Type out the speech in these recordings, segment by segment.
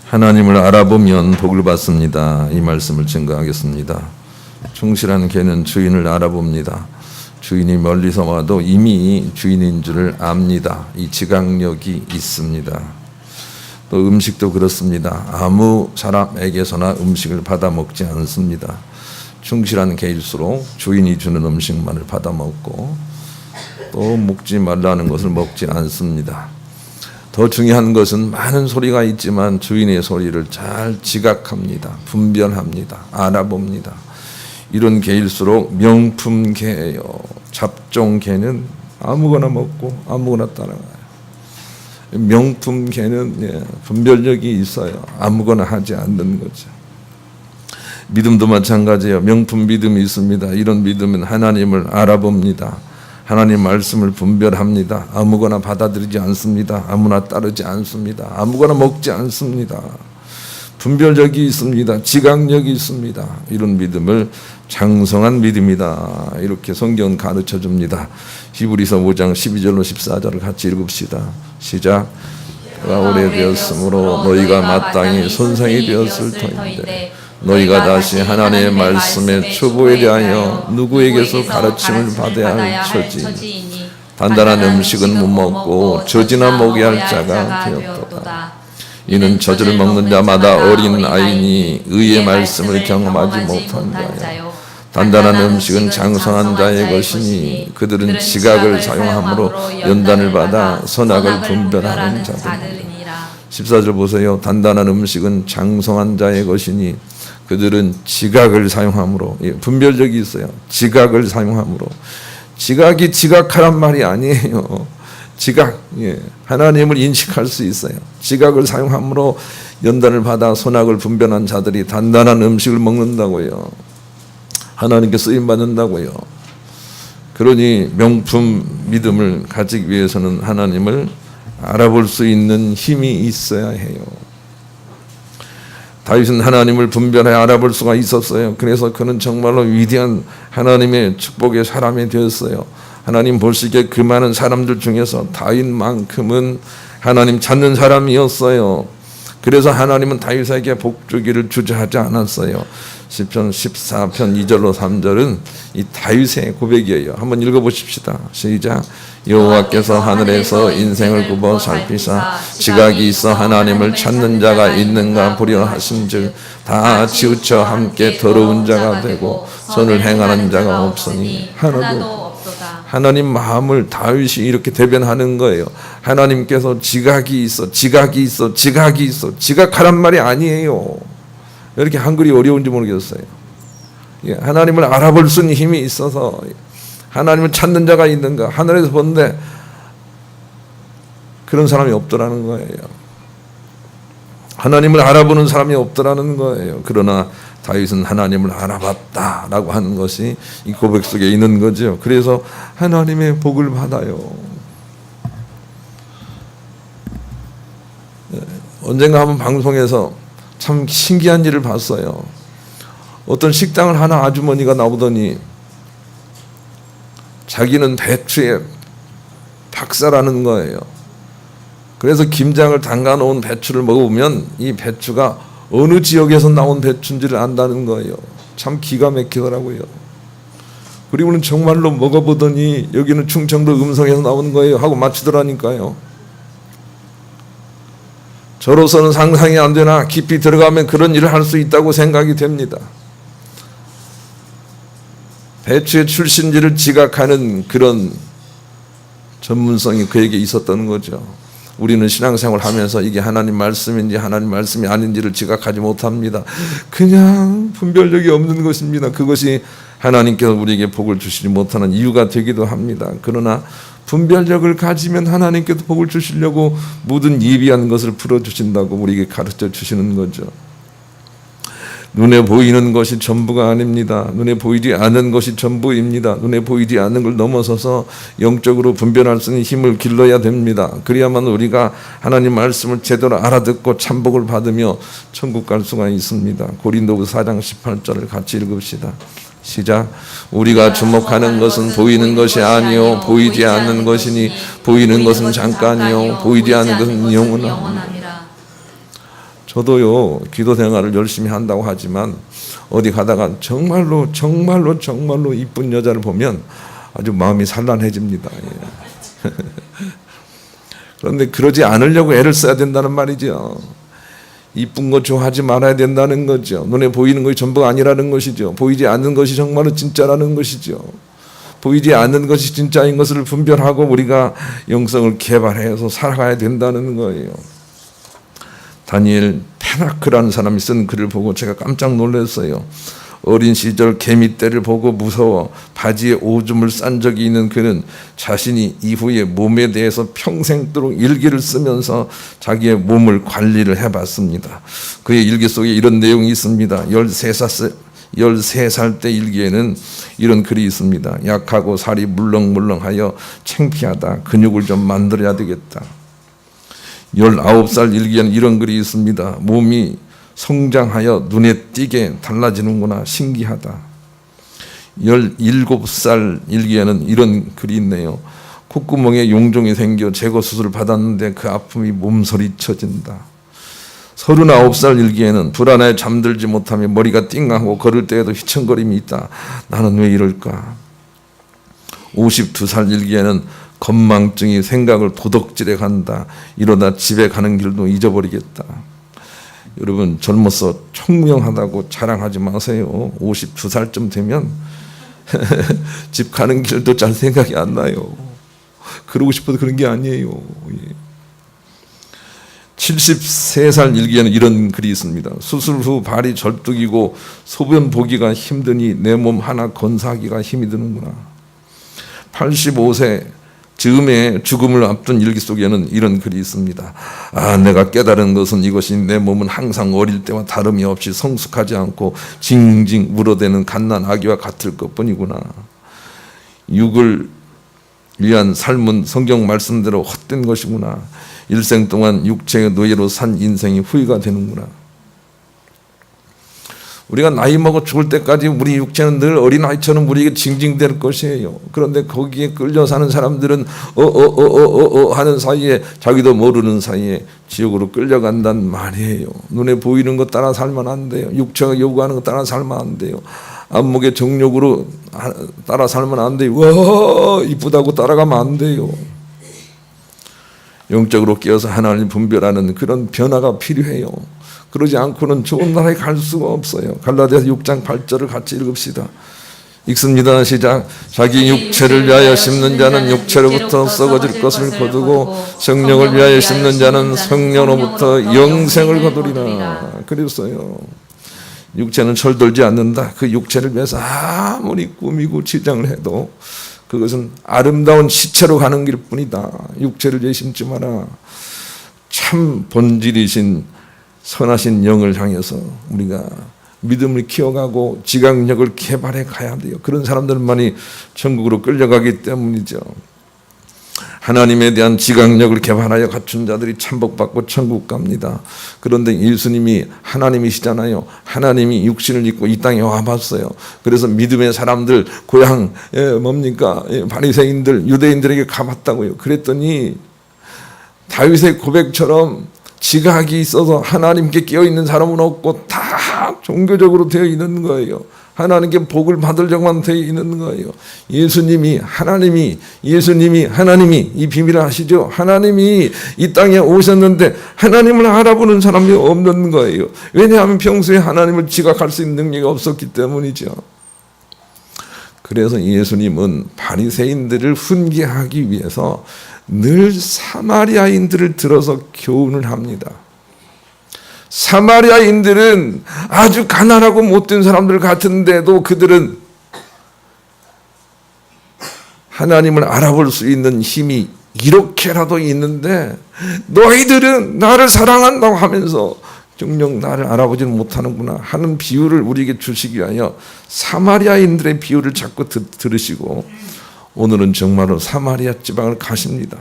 하나님을 알아보면 복을 받습니다. 이 말씀을 증거하겠습니다. 충실한 개는 주인을 알아봅니다. 주인이 멀리서 와도 이미 주인인 줄을 압니다. 이 지각력이 있습니다. 또 음식도 그렇습니다. 아무 사람에게서나 음식을 받아 먹지 않습니다. 충실한 개일수록 주인이 주는 음식만을 받아 먹고 또 먹지 말라는 것을 먹지 않습니다. 더 중요한 것은 많은 소리가 있지만 주인의 소리를 잘 지각합니다. 분별합니다. 알아봅니다. 이런 개일수록 명품 개예요. 잡종 개는 아무거나 먹고 아무거나 따라가요. 명품 개는 분별력이 있어요. 아무거나 하지 않는 거죠. 믿음도 마찬가지예요. 명품 믿음이 있습니다. 이런 믿음은 하나님을 알아봅니다. 하나님 말씀을 분별합니다. 아무거나 받아들이지 않습니다. 아무나 따르지 않습니다. 아무거나 먹지 않습니다. 분별력이 있습니다. 지각력이 있습니다. 이런 믿음을 장성한 믿음이다. 이렇게 성경은 가르쳐 줍니다. 히브리서 5장 12절로 14절을 같이 읽읍시다. 시작. 오래되었으므로 너희가 마땅히 손상이 되었을 터인데 너희가 다시 하나님의 말씀의 초보에 대하여 누구에게서 가르침을 받아야 할 처지이니 단단한 음식은 못 먹고 젖이나 먹게 할 자가 되었도다. 이는 젖을 먹는 자마다 어린 아이니 의의 말씀을 경험하지 못한 자요. 단단한 음식은 장성한 자의 것이니 그들은 지각을 사용함으로 연단을 받아 선악을 분별하는 자들이니라. 14절 보세요. 단단한 음식은 장성한 자의 것이니 그들은 지각을 사용함으로, 분별력이 있어요. 지각을 사용함으로. 지각이 지각하란 말이 아니에요. 지각, 하나님을 인식할 수 있어요. 지각을 사용함으로 연단을 받아 선악을 분별한 자들이 단단한 음식을 먹는다고요. 하나님께 쓰임 받는다고요. 그러니 명품 믿음을 가지기 위해서는 하나님을 알아볼 수 있는 힘이 있어야 해요. 다윗은 하나님을 분별해 알아볼 수가 있었어요. 그래서 그는 정말로 위대한 하나님의 축복의 사람이 되었어요. 하나님 보시기에 그 많은 사람들 중에서 다윗만큼은 하나님 찾는 사람이었어요. 그래서 하나님은 다윗에게 복주기를 주저하지 않았어요. 시편 14편 2절로 3절은 이 다윗의 고백이에요. 한번 읽어보십시다. 시작. 여호와께서 하늘에서 인생을 굽어 살피사 지각이 있어 하나님을 찾는 자가 있는가 보려 하신즉 다 치우쳐 함께 더러운 자가 되고 선을 행하는 자가 없으니 하나도 없도다. 하나님 마음을 다윗이 이렇게 대변하는 거예요. 하나님께서 지각이 있어, 지각이 있어, 지각이 있어. 지각하란 말이 아니에요. 왜 이렇게 한글이 어려운지 모르겠어요. 하나님을 알아볼 수 있는 힘이 있어서 하나님을 찾는 자가 있는가? 하늘에서 본데 그런 사람이 없더라는 거예요. 하나님을 알아보는 사람이 없더라는 거예요. 그러나 다윗은 하나님을 알아봤다라고 하는 것이 이 고백 속에 있는 거죠. 그래서 하나님의 복을 받아요. 언젠가 한번 방송에서 참 신기한 일을 봤어요. 어떤 식당을 하나 아주머니가 나오더니 자기는 배추의 박사라는 거예요. 그래서 김장을 담가 놓은 배추를 먹으면 이 배추가 어느 지역에서 나온 배추인지를 안다는 거예요. 참 기가 막히더라고요. 그리고는 정말로 먹어보더니 여기는 충청도 음성에서 나온 거예요 하고 맞추더라니까요. 저로서는 상상이 안 되나 깊이 들어가면 그런 일을 할 수 있다고 생각이 됩니다. 배추의 출신지를 지각하는 그런 전문성이 그에게 있었던 거죠. 우리는 신앙생활을 하면서 이게 하나님 말씀인지 하나님 말씀이 아닌지를 지각하지 못합니다. 그냥 분별력이 없는 것입니다. 그것이 하나님께서 우리에게 복을 주시지 못하는 이유가 되기도 합니다. 그러나 분별력을 가지면 하나님께서 복을 주시려고 모든 예비한 것을 풀어주신다고 우리에게 가르쳐 주시는 거죠. 눈에 보이는 것이 전부가 아닙니다. 눈에 보이지 않는 것이 전부입니다. 눈에 보이지 않는 걸 넘어서서 영적으로 분별할 수 있는 힘을 길러야 됩니다. 그래야만 우리가 하나님 말씀을 제대로 알아듣고 참복을 받으며 천국 갈 수가 있습니다. 고린도후서 4장 18절을 같이 읽읍시다. 시작. 우리가 주목하는 것은 보이는 것이 아니요 보이지 않는 것이니 보이는 것은 잠깐이요 보이지 않는 것은 영원합니다. 저도요, 기도 생활을 열심히 한다고 하지만 어디 가다가 정말로 이쁜 여자를 보면 아주 마음이 산란해집니다. 예. 그런데 그러지 않으려고 애를 써야 된다는 말이죠. 이쁜 거 좋아하지 말아야 된다는 거죠. 눈에 보이는 것이 전부가 아니라는 것이죠. 보이지 않는 것이 정말로 진짜라는 것이죠. 보이지 않는 것이 진짜인 것을 분별하고 우리가 영성을 개발해서 살아가야 된다는 거예요. 다니엘 페나크라는 사람이 쓴 글을 보고 제가 깜짝 놀랐어요. 어린 시절 개미떼를 보고 무서워 바지에 오줌을 싼 적이 있는 그는 자신이 이후에 몸에 대해서 평생도록 일기를 쓰면서 자기의 몸을 관리를 해봤습니다. 그의 일기 속에 이런 내용이 있습니다. 13살 때 일기에는 이런 글이 있습니다. 약하고 살이 물렁물렁하여 창피하다. 근육을 좀 만들어야 되겠다. 19살 일기에는 이런 글이 있습니다. 몸이 성장하여 눈에 띄게 달라지는구나. 신기하다. 17살 일기에는 이런 글이 있네요. 콧구멍에 용종이 생겨 제거 수술을 받았는데 그 아픔이 몸서리쳐진다. 39살 일기에는 불안해 잠들지 못하며 머리가 띵하고 걸을 때에도 휘청거림이 있다. 나는 왜 이럴까? 52살 일기에는 건망증이 생각을 도덕질해 간다. 이러다 집에 가는 길도 잊어버리겠다. 여러분, 젊어서 청명하다고 자랑하지 마세요. 52살쯤 되면 집 가는 길도 잘 생각이 안 나요. 그러고 싶어도 그런 게 아니에요. 73살 일기에는 이런 글이 있습니다. 수술 후 발이 절뚝이고 소변 보기가 힘드니 내 몸 하나 건사하기가 힘이 드는구나. 85세 즈음에 죽음을 앞둔 일기 속에는 이런 글이 있습니다. 내가 깨달은 것은 이것이 내 몸은 항상 어릴 때와 다름이 없이 성숙하지 않고 징징 물어대는 갓난 아기와 같을 것뿐이구나. 육을 위한 삶은 성경 말씀대로 헛된 것이구나. 일생 동안 육체의 노예로 산 인생이 후회가 되는구나. 우리가 나이 먹어 죽을 때까지 우리 육체는 늘 어린아이처럼 우리에게 징징댈 것이에요. 그런데 거기에 끌려 사는 사람들은 하는 사이에 자기도 모르는 사이에 지옥으로 끌려간단 말이에요. 눈에 보이는 것 따라 살면 안 돼요. 육체가 요구하는 것 따라 살면 안 돼요. 안목의 정욕으로 따라 살면 안 돼요. 와 이쁘다고 따라가면 안 돼요. 영적으로 깨어서 하나님 분별하는 그런 변화가 필요해요. 그러지 않고는 좋은 나라에 갈 수가 없어요. 갈라디아서 6장 8절을 같이 읽읍시다. 읽습니다. 시작. 자기 육체를 위하여 심는 자는 육체로부터 썩어질 것을 거두고 성령을 위하여 심는 자는 성령으로부터 영생을 거두리라. 그랬어요. 육체는 철들지 않는다. 그 육체를 위해서 아무리 꾸미고 치장을 해도 그것은 아름다운 시체로 가는 길뿐이다. 육체를 위해 심지 마라. 참 본질이신 선하신 영을 향해서 우리가 믿음을 키워가고 지각력을 개발해 가야 돼요. 그런 사람들만이 천국으로 끌려가기 때문이죠. 하나님에 대한 지각력을 개발하여 갖춘 자들이 참복받고 천국 갑니다. 그런데 예수님이 하나님이시잖아요. 하나님이 육신을 입고 이 땅에 와봤어요. 그래서 믿음의 사람들 고향 바리새인들 유대인들에게 가봤다고요. 그랬더니 다윗의 고백처럼 지각이 있어서 하나님께 깨어있는 사람은 없고 다 종교적으로 되어 있는 거예요. 하나님께 복을 받으려고만 되어 있는 거예요. 예수님이 하나님이 이 비밀을 아시죠? 하나님이 이 땅에 오셨는데 하나님을 알아보는 사람이 없는 거예요. 왜냐하면 평소에 하나님을 지각할 수 있는 능력이 없었기 때문이죠. 그래서 예수님은 바리새인들을 훈계하기 위해서 늘 사마리아인들을 들어서 교훈을 합니다. 사마리아인들은 아주 가난하고 못된 사람들 같은데도 그들은 하나님을 알아볼 수 있는 힘이 이렇게라도 있는데 너희들은 나를 사랑한다고 하면서 정녕 나를 알아보지는 못하는구나 하는 비유를 우리에게 주시기 위하여 사마리아인들의 비유를 자꾸 들으시고 오늘은 정말로 사마리아 지방을 가십니다.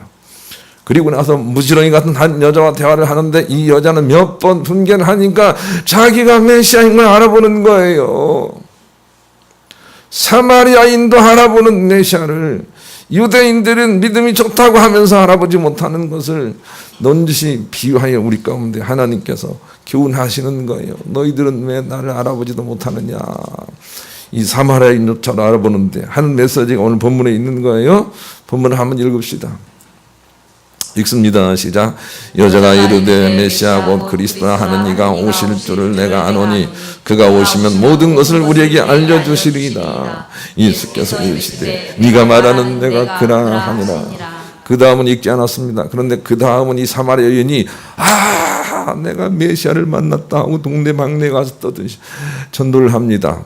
그리고 나서 무지렁이 같은 한 여자와 대화를 하는데 이 여자는 몇 번 훈계를 하니까 자기가 메시아인 걸 알아보는 거예요. 사마리아인도 알아보는 메시아를 유대인들은 믿음이 좋다고 하면서 알아보지 못하는 것을 넌지시 비유하여 우리 가운데 하나님께서 교훈하시는 거예요. 너희들은 왜 나를 알아보지도 못하느냐. 이 사마리아인처럼 알아보는데 하는 메시지가 오늘 본문에 있는 거예요. 본문을 한번 읽읍시다. 읽습니다. 시작. 여자가 이르되 메시아 곧 그리스도라 하는 이가 오실 줄을 내가 아노니 그가 오시면 모든 것을 우리에게 알려주시리이다. 예수께서 이르시되 네가 말하는 내가 그라 하니라. 그 다음은 읽지 않았습니다. 그런데 그 다음은 이 사마리아 여인이 내가 메시아를 만났다 하고 동네방네 가서 떠드시 전도를 합니다.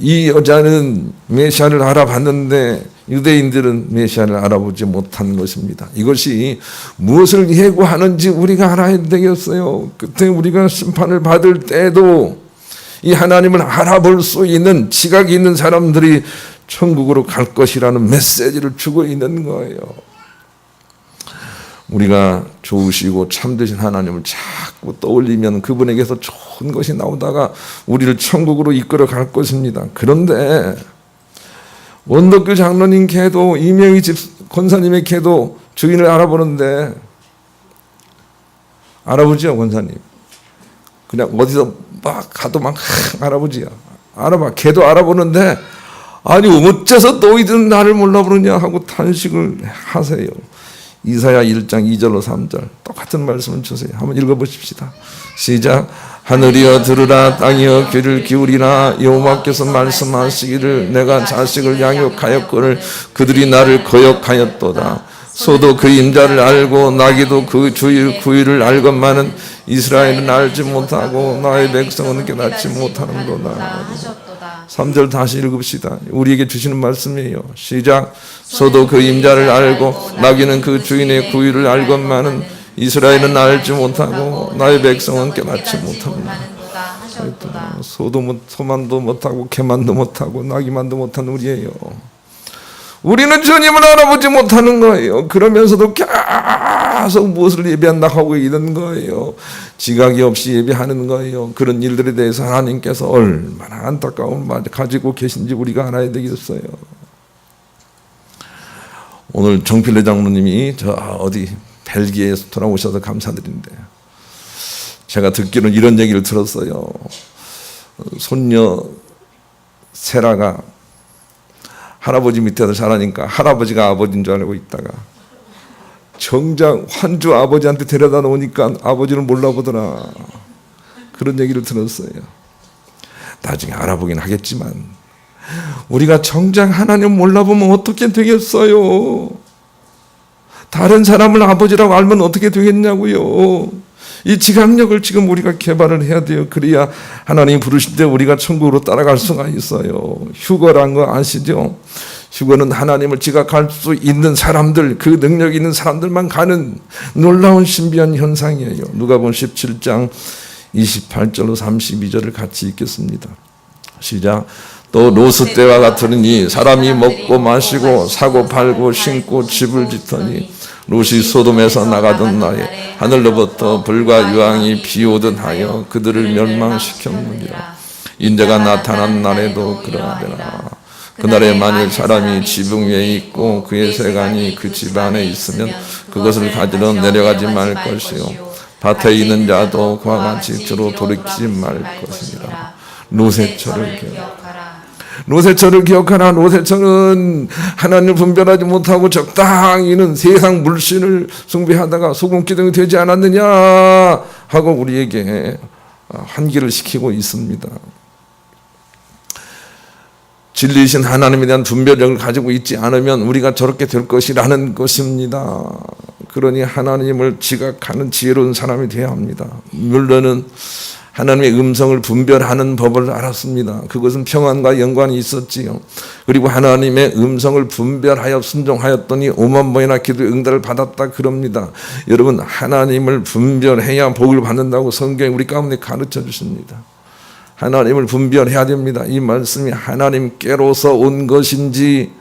이 여자는 메시아를 알아봤는데 유대인들은 메시아를 알아보지 못한 것입니다. 이것이 무엇을 예고하는지 우리가 알아야 되겠어요. 그때 우리가 심판을 받을 때도 이 하나님을 알아볼 수 있는 지각이 있는 사람들이 천국으로 갈 것이라는 메시지를 주고 있는 거예요. 우리가 좋으시고 참되신 하나님을 자꾸 떠올리면 그분에게서 좋은 것이 나오다가 우리를 천국으로 이끌어 갈 것입니다. 그런데 원덕교 장로님 걔도 이명희 권사님의 걔도 주인을 알아보는데 알아보죠. 권사님 그냥 어디서 막 가도 막 알아보지요. 알아봐. 걔도 알아보는데 아니 어째서 너희들은 나를 몰라보느냐 하고 탄식을 하세요. 이사야 1장 2절로 3절 똑같은 말씀을 주세요. 한번 읽어보십시다. 시작. 하늘이여 들으라 땅이여 귀를 기울이라 여호와께서 말씀하시기를 내가 자식을 양육하였거늘 그들이 나를 거역하였도다. 소도 그 임자를 알고 나귀도 그 주의 구유를 알건만은 이스라엘은 알지 못하고 나의 백성은 깨닫지 못하는도다. 3절 다시 읽읍시다. 우리에게 주시는 말씀이에요. 시작. 소도 그 임자를 알고 나귀는 그 주인의 구유를 알건만은 이스라엘은 알지 못하고 나의 백성은 깨닫지 못한다. 소만도 못하고 개만도 못하고 나귀만도 못한 우리예요. 우리는 주님을 알아보지 못하는 거예요. 그러면서도 계속 무엇을 예배한다 하고 있는 거예요. 지각이 없이 예배하는 거예요. 그런 일들에 대해서 하나님께서 얼마나 안타까움을 가지고 계신지 우리가 알아야 되겠어요. 오늘 정필래 장로님이 저 어디 벨기에에서 돌아오셔서 감사드린데 제가 듣기로는 이런 얘기를 들었어요. 손녀 세라가 할아버지 밑에서 자라니까 할아버지가 아버지인 줄 알고 있다가 정작 환주 아버지한테 데려다 놓으니까 아버지를 몰라보더라. 그런 얘기를 들었어요. 나중에 알아보긴 하겠지만 우리가 정작 하나님 몰라보면 어떻게 되겠어요? 다른 사람을 아버지라고 알면 어떻게 되겠냐고요. 이 지각력을 지금 우리가 개발을 해야 돼요. 그래야 하나님이 부르실 때 우리가 천국으로 따라갈 수가 있어요. 휴거란 거 아시죠? 휴거는 하나님을 지각할 수 있는 사람들, 그 능력 있는 사람들만 가는 놀라운 신비한 현상이에요. 누가복음 17장 28절로 32절을 같이 읽겠습니다. 시작. 또 롯스 때와 같으니 사람이 먹고 마시고 사고 팔고 신고 집을 짓더니 롯이 소돔에서 나가던 날에 하늘로부터 불과 유황이 비오듯 하여 그들을 멸망시켰느니라. 인자가 나타난 날에도 그러하리라. 그날에 만일 사람이 지붕 위에 있고 그의 세간이 그 집 안에 있으면 그것을 가지러 내려가지 말 것이요 밭에 있는 자도 그와 같이 주로 돌이키지 말 것이니라. 롯의 철을 기억하라. 롯의 철을 기억하라. 롯의 철은 하나님을 분별하지 못하고 적당히는 세상 물신을 숭배하다가 소금 기둥이 되지 않았느냐 하고 우리에게 환기를 시키고 있습니다. 진리이신 하나님에 대한 분별력을 가지고 있지 않으면 우리가 저렇게 될 것이라는 것입니다. 그러니 하나님을 지각하는 지혜로운 사람이 되어야 합니다. 물론은 하나님의 음성을 분별하는 법을 알았습니다. 그것은 평안과 연관이 있었지요. 그리고 하나님의 음성을 분별하여 순종하였더니 5만 번이나 기도의 응답을 받았다 그럽니다. 여러분, 하나님을 분별해야 복을 받는다고 성경이 우리 가운데 가르쳐 주십니다. 하나님을 분별해야 됩니다. 이 말씀이 하나님께로서 온 것인지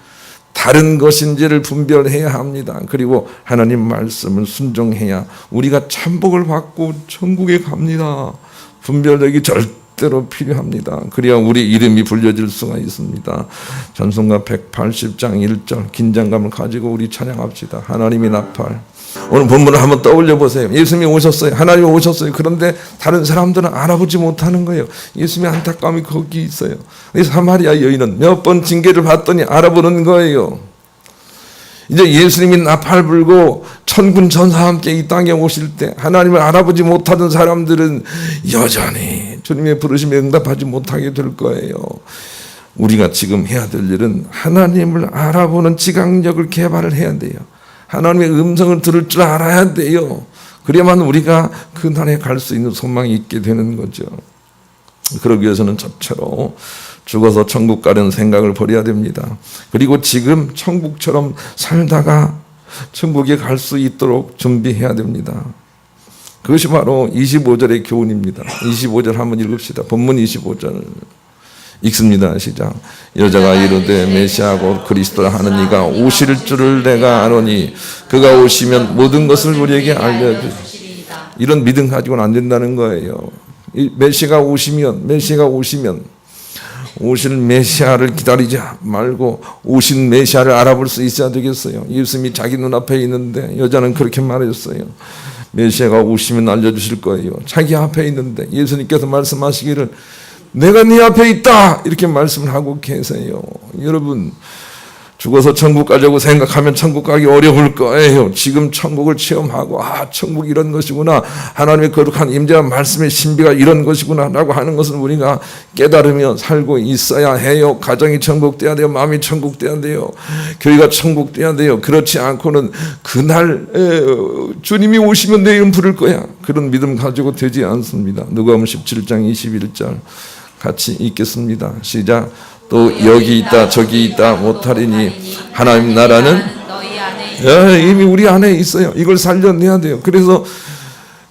다른 것인지를 분별해야 합니다. 그리고 하나님 말씀을 순종해야 우리가 참복을 받고 천국에 갑니다. 분별력이 절대 절대로 필요합니다. 그래야 우리 이름이 불려질 수가 있습니다. 찬송가 180장 1절 긴장감을 가지고 우리 찬양합시다. 하나님의 나팔. 오늘 본문을 한번 떠올려 보세요. 예수님이 오셨어요. 하나님이 오셨어요. 그런데 다른 사람들은 알아보지 못하는 거예요. 예수님의 안타까움이 거기 있어요. 사마리아 여인은 몇 번 징계를 받더니 알아보는 거예요. 이제 예수님이 나팔 불고 천군 천사와 함께 이 땅에 오실 때 하나님을 알아보지 못하던 사람들은 여전히 주님의 부르심에 응답하지 못하게 될 거예요. 우리가 지금 해야 될 일은 하나님을 알아보는 지각력을 개발을 해야 돼요. 하나님의 음성을 들을 줄 알아야 돼요. 그래야만 우리가 그날에 갈 수 있는 소망이 있게 되는 거죠. 그러기 위해서는 첫째로 죽어서 천국 가려는 생각을 버려야 됩니다. 그리고 지금 천국처럼 살다가 천국에 갈 수 있도록 준비해야 됩니다. 그것이 바로 25절의 교훈입니다. 25절 한번 읽읍시다. 본문 25절 읽습니다. 시작. 여자가 이르되 메시아 곧 그리스도라 하는 이가 오실 줄을 내가 아노니 그가 오시면 모든 것을 우리에게 알려주시리이다. 이런 믿음 가지고는 안 된다는 거예요. 메시아가 오시면 오실 메시아를 기다리지 말고 오신 메시아를 알아볼 수 있어야 되겠어요. 예수님이 자기 눈앞에 있는데 여자는 그렇게 말했어요. 메시아가 오시면 알려주실 거예요. 자기 앞에 있는데 예수님께서 말씀하시기를 내가 네 앞에 있다 이렇게 말씀을 하고 계세요. 여러분 죽어서 천국 가려고 생각하면 천국 가기 어려울 거예요. 지금 천국을 체험하고 천국이 이런 것이구나, 하나님의 거룩한 임재와 말씀의 신비가 이런 것이구나 라고 하는 것을 우리가 깨달으며 살고 있어야 해요. 가정이 천국돼야 돼요. 마음이 천국돼야 돼요. 교회가 천국돼야 돼요. 그렇지 않고는 그날 주님이 오시면 내 이름 부를 거야, 그런 믿음 가지고 되지 않습니다. 누가복음 17장 21절 같이 읽겠습니다. 시작. 또 여기 있다 저기 있다 못하리니 하나님 나라는 너희 안에 이미 우리 안에 있어요. 이걸 살려내야 돼요. 그래서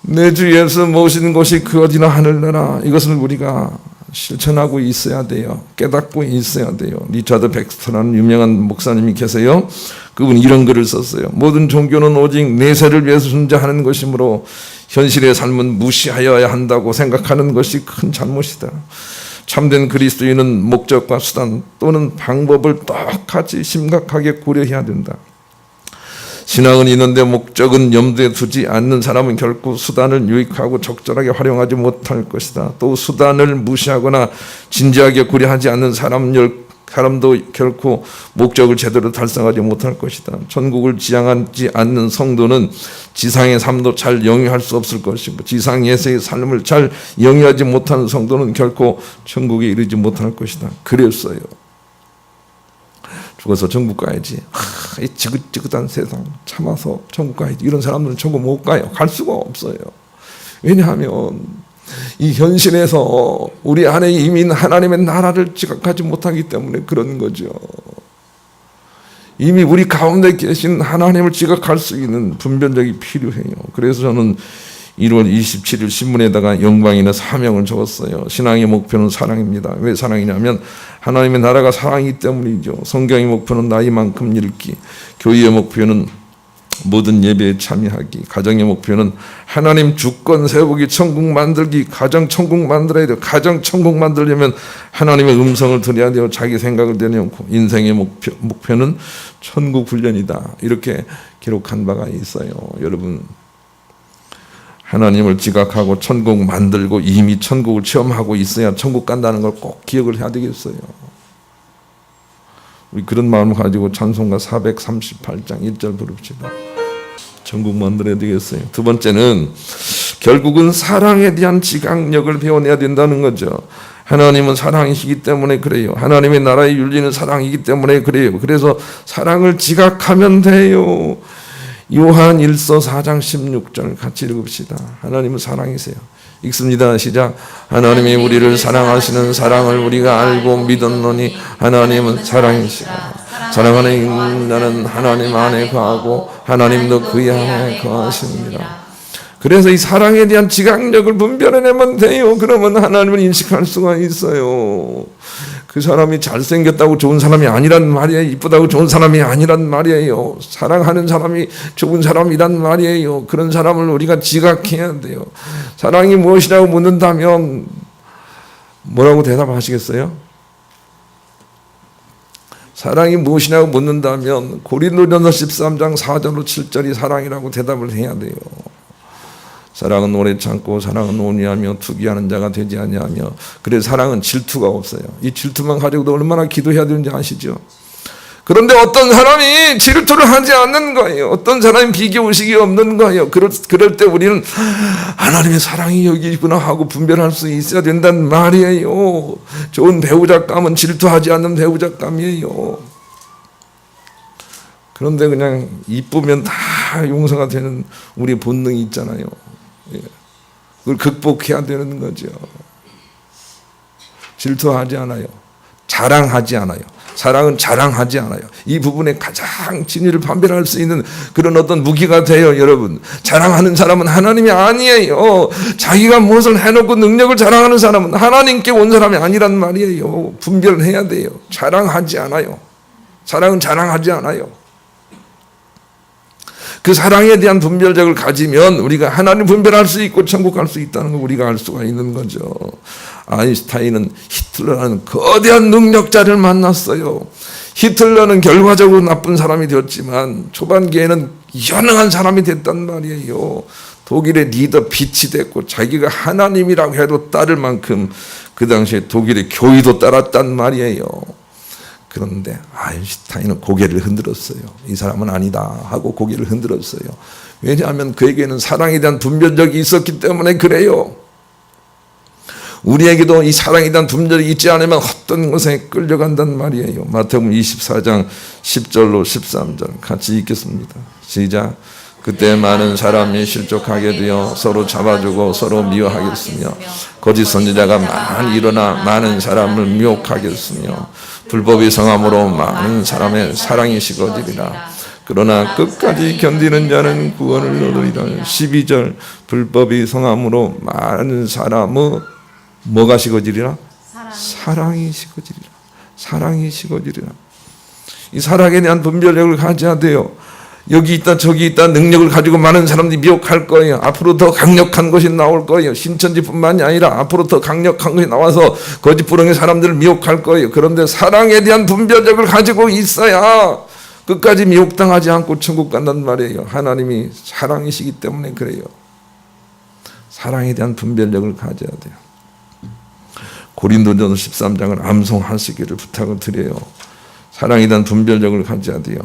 내 주 예수 모시는 곳이 그 어디나 하늘나라, 이것을 우리가 실천하고 있어야 돼요. 깨닫고 있어야 돼요. 리차드 백스터라는 유명한 목사님이 계세요. 그분 이런 글을 썼어요. 모든 종교는 오직 내세를 위해서 존재하는 것이므로 현실의 삶은 무시하여야 한다고 생각하는 것이 큰 잘못이다. 참된 그리스도인은 목적과 수단 또는 방법을 똑같이 심각하게 고려해야 된다. 신앙은 있는데 목적은 염두에 두지 않는 사람은 결코 수단을 유익하고 적절하게 활용하지 못할 것이다. 또 수단을 무시하거나 진지하게 고려하지 않는 사람도 결코 목적을 제대로 달성하지 못할 것이다. 천국을 지향하지 않는 성도는 지상의 삶도 잘 영위할 수 없을 것이고 지상에서의 삶을 잘 영위하지 못하는 성도는 결코 천국에 이르지 못할 것이다. 그랬어요. 죽어서 천국 가야지. 이 지긋지긋한 세상 참아서 천국 가야지. 이런 사람들은 천국 못 가요. 갈 수가 없어요. 왜냐하면 이 현실에서 우리 안에 이미 하나님의 나라를 지각하지 못하기 때문에 그런 거죠. 이미 우리 가운데 계신 하나님을 지각할 수 있는 분별력이 필요해요. 그래서 저는 1월 27일 신문에다가 영광이나 사명을 적었어요. 신앙의 목표는 사랑입니다. 왜 사랑이냐면 하나님의 나라가 사랑이기 때문이죠. 성경의 목표는 나이만큼 읽기, 교회의 목표는 모든 예배에 참여하기, 가정의 목표는 하나님 주권 세우기, 천국 만들기. 가정 천국 만들어야 돼요. 가정 천국 만들려면 하나님의 음성을 들어야 돼요. 자기 생각을 내려놓고. 인생의 목표는 천국 훈련이다. 이렇게 기록한 바가 있어요. 여러분, 하나님을 지각하고 천국 만들고 이미 천국을 체험하고 있어야 천국 간다는 걸 꼭 기억을 해야 되겠어요. 우리 그런 마음을 가지고 찬송가 438장 1절 부릅시다. 천국 만들어야 되겠어요. 두 번째는 결국은 사랑에 대한 지각력을 배워내야 된다는 거죠. 하나님은 사랑이시기 때문에 그래요. 하나님의 나라의 윤리는 사랑이기 때문에 그래요. 그래서 사랑을 지각하면 돼요. 요한 1서 4장 16절 같이 읽읍시다. 하나님은 사랑이세요. 읽습니다. 시작. 하나님이 우리를 사랑하시는 사랑을 우리가 알고 믿었노니 하나님은 사랑이시라. 사랑하는 자는 하나님 안에 거하고 하나님도 그의 안에 거하십니다. 그래서 이 사랑에 대한 지각력을 분별해내면 돼요. 그러면 하나님을 인식할 수가 있어요. 그 사람이 잘생겼다고 좋은 사람이 아니란 말이에요. 이쁘다고 좋은 사람이 아니란 말이에요. 사랑하는 사람이 좋은 사람이란 말이에요. 그런 사람을 우리가 지각해야 돼요. 사랑이 무엇이라고 묻는다면 뭐라고 대답하시겠어요? 사랑이 무엇이냐고 묻는다면 고린도전서 13장 4절로 7절이 사랑이라고 대답을 해야 돼요. 사랑은 오래 참고 사랑은 온유하며 투기하는 자가 되지 아니하며. 그래 사랑은 질투가 없어요. 이 질투만 가지고도 얼마나 기도해야 되는지 아시죠? 그런데 어떤 사람이 질투를 하지 않는 거예요. 어떤 사람이 비교의식이 없는 거예요. 그럴 때 우리는 하나님의 사랑이 여기 있구나 하고 분별할 수 있어야 된다는 말이에요. 좋은 배우자감은 질투하지 않는 배우자감이에요. 그런데 그냥 이쁘면 다 용서가 되는 우리 본능이 있잖아요. 그걸 극복해야 되는 거죠. 질투하지 않아요. 자랑하지 않아요. 사랑은 자랑하지 않아요. 이 부분에 가장 진리를 판별할 수 있는 그런 어떤 무기가 돼요. 여러분, 자랑하는 사람은 하나님이 아니에요. 자기가 무엇을 해놓고 능력을 자랑하는 사람은 하나님께 온 사람이 아니란 말이에요. 분별을 해야 돼요. 자랑하지 않아요. 사랑은 자랑하지 않아요. 그 사랑에 대한 분별력을 가지면 우리가 하나님 분별할 수 있고 천국 갈 수 있다는 걸 우리가 알 수가 있는 거죠. 아인슈타인은 히틀러라는 거대한 능력자를 만났어요. 히틀러는 결과적으로 나쁜 사람이 되었지만 초반기에는 현명한 사람이 됐단 말이에요. 독일의 리더 빛이 됐고 자기가 하나님이라고 해도 따를 만큼 그 당시에 독일의 교의도 따랐단 말이에요. 그런데 아인슈타인은 고개를 흔들었어요. 이 사람은 아니다 하고 고개를 흔들었어요. 왜냐하면 그에게는 사랑에 대한 분별력이 있었기 때문에 그래요. 우리에게도 이 사랑에 대한 분별이 있지 않으면 어떤 것에 끌려간단 말이에요. 마태복음 24장 10절로 13절 같이 읽겠습니다. 시작. 그때 많은 사람이 실족하게 되어 서로 잡아주고 서로 미워하겠으며 거짓 선지자가 많이 일어나 많은 사람을 미혹하겠으며 불법이 성함으로 많은 사람의 사랑이 식어지리라. 그러나 끝까지 견디는 자는 구원을 얻으리라. 12절 불법이 성함으로 많은 사람의 뭐가 식어지리라? 사랑이 식어지리라. 사랑이 식어지리라. 이 사랑에 대한 분별력을 가져야 돼요. 여기 있다 저기 있다 능력을 가지고 많은 사람들이 미혹할 거예요. 앞으로 더 강력한 것이 나올 거예요. 신천지뿐만이 아니라 앞으로 더 강력한 것이 나와서 거짓부렁의 사람들을 미혹할 거예요. 그런데 사랑에 대한 분별력을 가지고 있어야 끝까지 미혹당하지 않고 천국 간단 말이에요. 하나님이 사랑이시기 때문에 그래요. 사랑에 대한 분별력을 가져야 돼요. 고린도전서 13장을 암송하시기를 부탁을 드려요. 사랑에 대한 분별력을 가져야 돼요.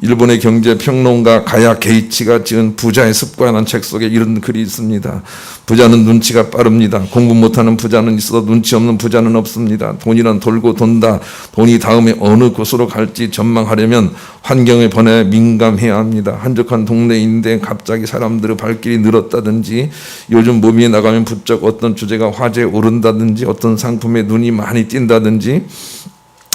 일본의 경제평론가 가야 게이치가 지은 부자의 습관이라는 책 속에 이런 글이 있습니다. 부자는 눈치가 빠릅니다. 공부 못하는 부자는 있어도 눈치 없는 부자는 없습니다. 돈이란 돌고 돈다. 돈이 다음에 어느 곳으로 갈지 전망하려면 환경의 변화에 민감해야 합니다. 한적한 동네인데 갑자기 사람들의 발길이 늘었다든지 요즘 몸이 나가면 부쩍 어떤 주제가 화제에 오른다든지 어떤 상품에 눈이 많이 띈다든지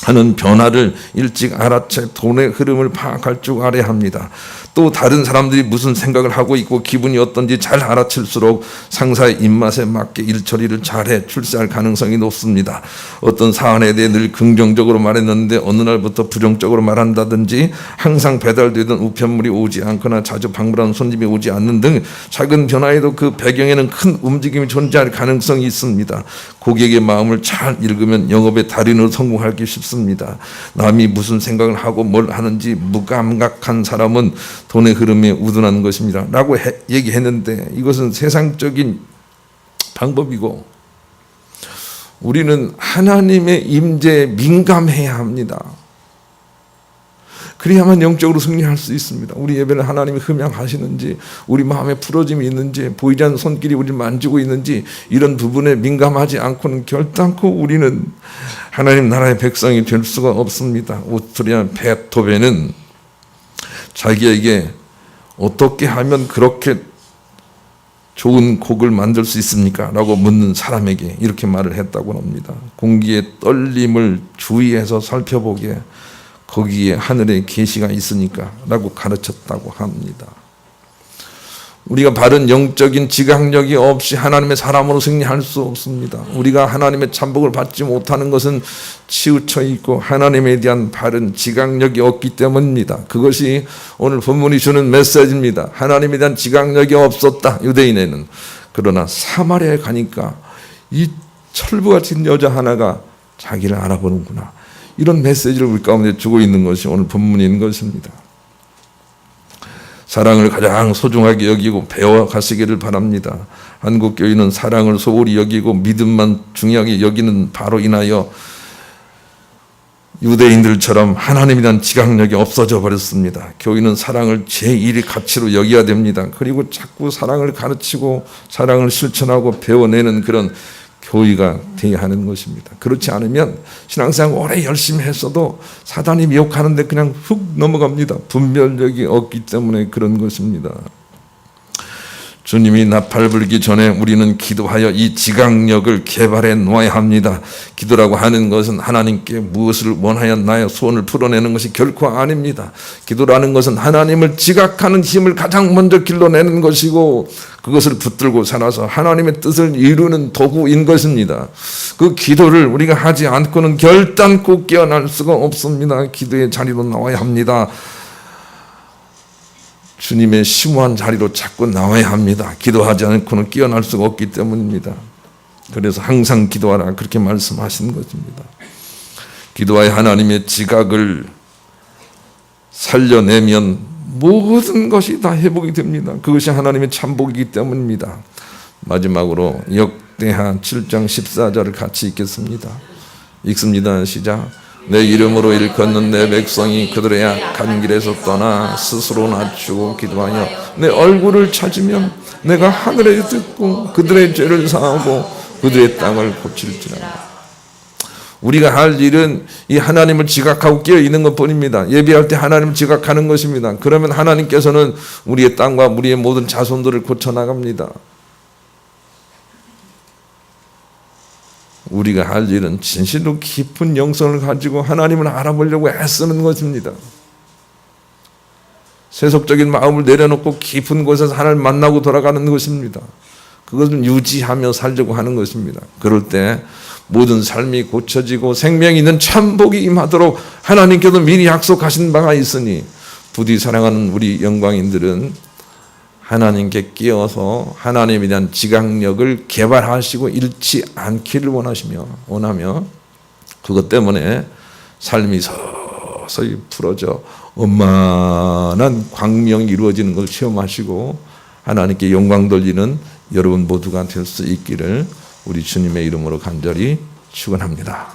하는 변화를 일찍 알아채 돈의 흐름을 파악할 줄 알아야 합니다. 또 다른 사람들이 무슨 생각을 하고 있고 기분이 어떤지 잘 알아챌수록 상사의 입맛에 맞게 일처리를 잘해 출세할 가능성이 높습니다. 어떤 사안에 대해 늘 긍정적으로 말했는데 어느 날부터 부정적으로 말한다든지 항상 배달되던 우편물이 오지 않거나 자주 방문하는 손님이 오지 않는 등 작은 변화에도 그 배경에는 큰 움직임이 존재할 가능성이 있습니다. 고객의 마음을 잘 읽으면 영업의 달인으로 성공하기 쉽습니다. 남이 무슨 생각을 하고 뭘 하는지 무감각한 사람은 돈의 흐름에 우둔하는 것입니다 라고 얘기했는데 이것은 세상적인 방법이고 우리는 하나님의 임재에 민감해야 합니다. 그래야만 영적으로 승리할 수 있습니다. 우리 예배를 하나님이 흠양하시는지 우리 마음에 풀어짐이 있는지 보이지 않는 손길이 우리를 만지고 있는지 이런 부분에 민감하지 않고는 결단코 우리는 하나님 나라의 백성이 될 수가 없습니다. 오스트리아 베토벤은 자기에게 어떻게 하면 그렇게 좋은 곡을 만들 수 있습니까? 라고 묻는 사람에게 이렇게 말을 했다고 합니다. 공기의 떨림을 주의해서 살펴보게 거기에 하늘의 계시가 있으니까 라고 가르쳤다고 합니다. 우리가 바른 영적인 지각력이 없이 하나님의 사람으로 승리할 수 없습니다. 우리가 하나님의 참복을 받지 못하는 것은 치우쳐 있고 하나님에 대한 바른 지각력이 없기 때문입니다. 그것이 오늘 본문이 주는 메시지입니다. 하나님에 대한 지각력이 없었다 유대인에는. 그러나 사마리아에 가니까 이 철부 같은 여자 하나가 자기를 알아보는구나. 이런 메시지를 우리 가운데 주고 있는 것이 오늘 본문인 것입니다. 사랑을 가장 소중하게 여기고 배워가시기를 바랍니다. 한국교회는 사랑을 소홀히 여기고 믿음만 중요하게 여기는 바로 인하여 유대인들처럼 하나님에 대한 지각력이 없어져 버렸습니다. 교회는 사랑을 제1의 가치로 여겨야 됩니다. 그리고 자꾸 사랑을 가르치고 사랑을 실천하고 배워내는 그런 교회가 되어야 하는 것입니다. 그렇지 않으면 신앙생활 오래 열심히 했어도 사단이 미혹하는데 그냥 훅 넘어갑니다. 분별력이 없기 때문에 그런 것입니다. 주님이 나팔 불기 전에 우리는 기도하여 이 지각력을 개발해 놓아야 합니다. 기도라고 하는 것은 하나님께 무엇을 원하여 나의 소원을 풀어내는 것이 결코 아닙니다. 기도라는 것은 하나님을 지각하는 힘을 가장 먼저 길러내는 것이고 그것을 붙들고 살아서 하나님의 뜻을 이루는 도구인 것입니다. 그 기도를 우리가 하지 않고는 결단코 깨어날 수가 없습니다. 기도의 자리로 나와야 합니다. 주님의 심오한 자리로 자꾸 나와야 합니다. 기도하지 않고는 깨어날 수가 없기 때문입니다. 그래서 항상 기도하라 그렇게 말씀하신 것입니다. 기도하여 하나님의 지각을 살려내면 모든 것이 다 회복이 됩니다. 그것이 하나님의 참복이기 때문입니다. 마지막으로 역대하 7장 14절을 같이 읽겠습니다. 읽습니다. 시작. 내 이름으로 일컫는 내 백성이 그들의 악한 길에서 떠나 스스로 낮추고 기도하여 내 얼굴을 찾으면 내가 하늘에 듣고 그들의 죄를 사하고 그들의 땅을 고칠지라. 우리가 할 일은 이 하나님을 지각하고 깨어 있는 것뿐입니다. 예배할 때 하나님을 지각하는 것입니다. 그러면 하나님께서는 우리의 땅과 우리의 모든 자손들을 고쳐나갑니다. 우리가 할 일은 진실로 깊은 영성을 가지고 하나님을 알아보려고 애쓰는 것입니다. 세속적인 마음을 내려놓고 깊은 곳에서 하나님을 만나고 돌아가는 것입니다. 그것을 유지하며 살려고 하는 것입니다. 그럴 때 모든 삶이 고쳐지고 생명이 있는 참복이 임하도록 하나님께서 미리 약속하신 바가 있으니 부디 사랑하는 우리 영광인들은 하나님께 끼어서 하나님에 대한 지각력을 개발하시고 잃지 않기를 원하며 그것 때문에 삶이 서서히 풀어져 엄만한 광명이 이루어지는 걸 체험하시고 하나님께 영광 돌리는 여러분 모두가 될 수 있기를 우리 주님의 이름으로 간절히 축원합니다.